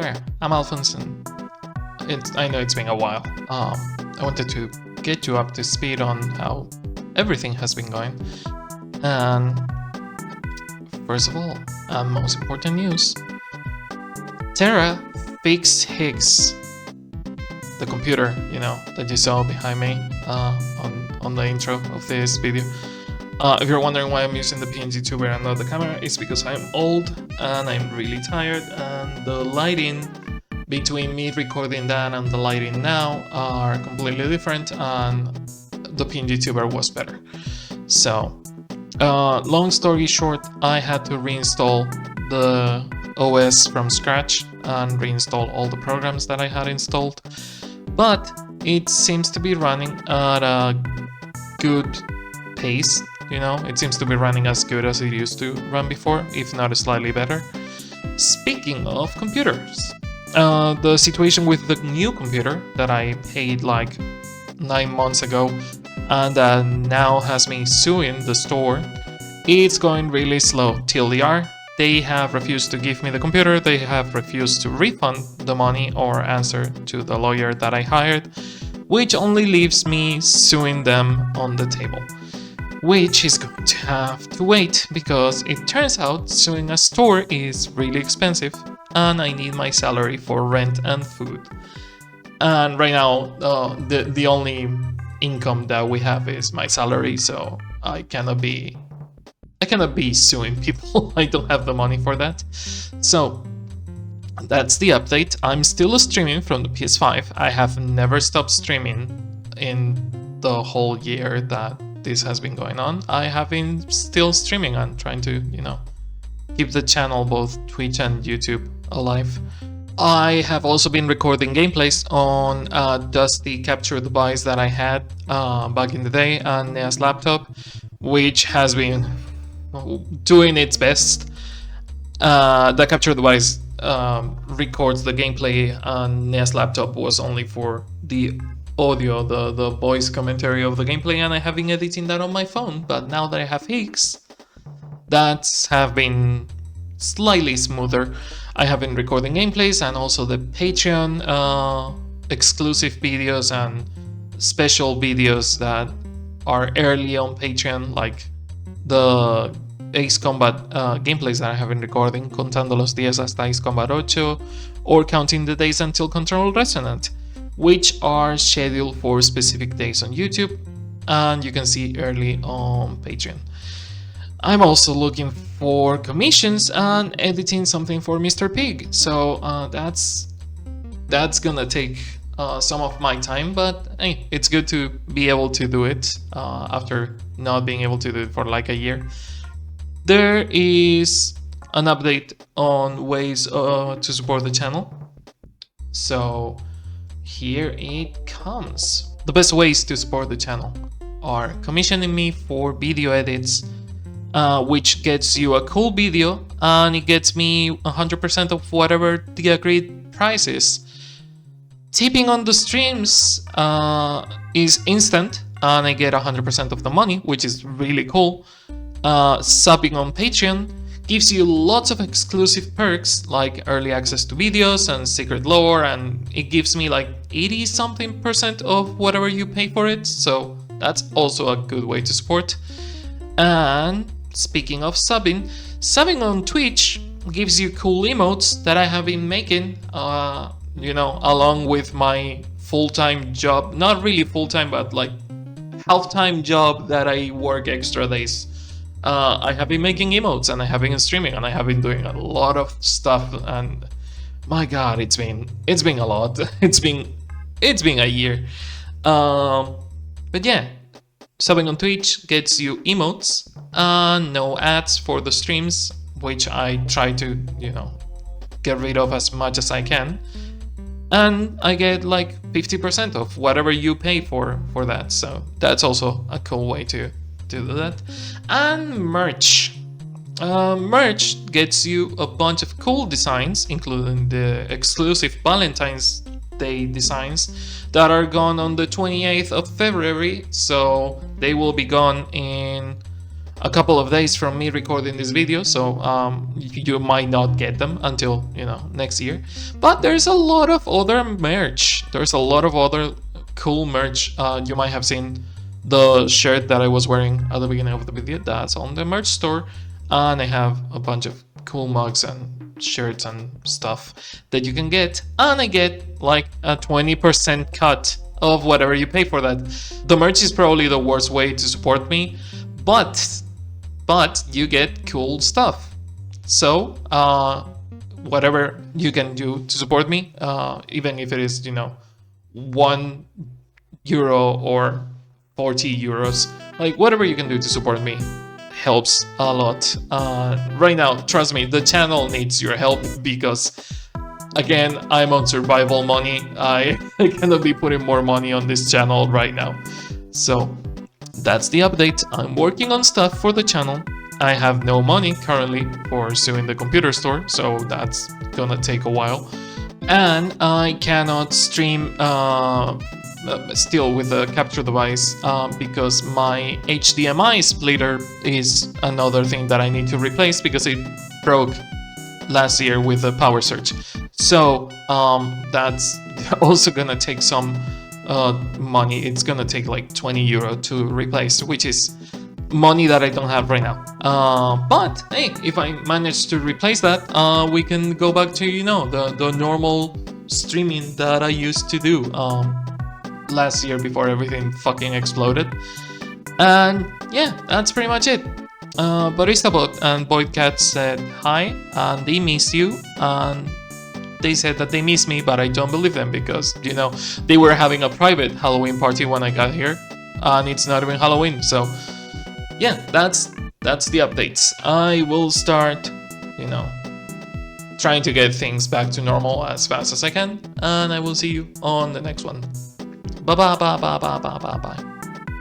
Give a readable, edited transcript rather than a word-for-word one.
there, I'm Alphonse, and I know it's been a while. I wanted to get you up to speed on how everything has been going. And first of all, and most important news, Terra fixed Higgs, the computer, that you saw behind me on the intro of this video. If you're wondering why I'm using the PNG tuber and not the camera, it's because I'm old and I'm really tired, and the lighting between me recording that and the lighting now are completely different, and the PNG tuber was better. So, long story short, I had to reinstall the OS from scratch and reinstall all the programs that I had installed, but it seems to be running at a good pace. It seems to be running as good as it used to run before, if not slightly better. Speaking of computers, the situation with the new computer that I paid like 9 months ago and now has me suing the store, it's going really slow. TLDR, they have refused to give me the computer, they have refused to refund the money or answer to the lawyer that I hired, which only leaves me suing them on the table, which is going to have to wait because it turns out suing a store is really expensive and I need my salary for rent and food. And right now, the only income that we have is my salary, so I cannot be suing people. I don't have the money for that. So that's the update. I'm still streaming from the PS5. I have never stopped streaming in the whole year that this has been going on. I have been still streaming and trying to, keep the channel, both Twitch and YouTube, alive. I have also been recording gameplays on Dusty capture device that I had back in the day on NEA's laptop, which has been doing its best. The capture device records the gameplay on NEA's laptop was only for the audio, the voice commentary of the gameplay, and I have been editing that on my phone. But now that I have Higgs, that's have been slightly smoother. I have been recording gameplays and also the Patreon exclusive videos and special videos that are early on Patreon, like the Ace Combat gameplays that I have been recording, contando los días hasta Ace Combat 8, or counting the days until Control Resonant, which are scheduled for specific days on YouTube and you can see early on Patreon. I'm also looking for commissions and editing something for Mr. Pig, so that's gonna take some of my time, but hey, it's good to be able to do it after not being able to do it for like a year. There is an update on ways to support the channel, so here it comes. The best ways to support the channel are commissioning me for video edits, which gets you a cool video and it gets me 100% of whatever the agreed price is. Tipping on the streams is instant and I get 100% of the money, which is really cool. Subbing on Patreon gives you lots of exclusive perks like early access to videos and secret lore, and it gives me like 80-something% of whatever you pay for it, so that's also a good way to support. And speaking of subbing on Twitch gives you cool emotes that I have been making, along with my full-time job, not really full-time, but like half-time job that I work extra days. I have been making emotes and I have been streaming and I have been doing a lot of stuff, and my god, it's been a lot. It's been a year. But yeah, subbing on Twitch gets you emotes and no ads for the streams, which I try to, get rid of as much as I can. And I get like 50% of whatever you pay for that, so that's also a cool way to do that. And merch. Merch gets you a bunch of cool designs, including the exclusive Valentine's Day designs that are gone on the 28th of February, so they will be gone in a couple of days from me recording this video, so you might not get them until, you know, next year. But there's a lot of other merch. There's a lot of other cool merch. You might have seen the shirt that I was wearing at the beginning of the video. That's on the merch store, and I have a bunch of cool mugs and shirts and stuff that you can get, and I get like a 20% cut of whatever you pay for that. The merch is probably the worst way to support me, but you get cool stuff. So whatever you can do to support me, even if it is, you know, €1 or 40 euros, like whatever you can do to support me helps a lot. Right now, trust me, the channel needs your help because, again, I'm on survival money. I cannot be putting more money on this channel right now. So that's the update. I'm working on stuff for the channel. I have no money currently for doing the computer store, so that's gonna take a while. And I cannot stream still with the capture device because my HDMI splitter is another thing that I need to replace because it broke last year with the power surge. So that's also gonna take some money. It's gonna take like €20 to replace, which is money that I don't have right now. But hey, if I manage to replace that, we can go back to, you know, the normal streaming that I used to do last year before everything fucking exploded. And yeah, that's pretty much it. Baristabot and Boydcat said hi, and they miss you, and they said that they miss me, but I don't believe them because, you know, they were having a private Halloween party when I got here, and it's not even Halloween. So yeah, that's the updates. I will start, you know, trying to get things back to normal as fast as I can, and I will see you on the next one. Bye bye bye bye bye bye bye bye.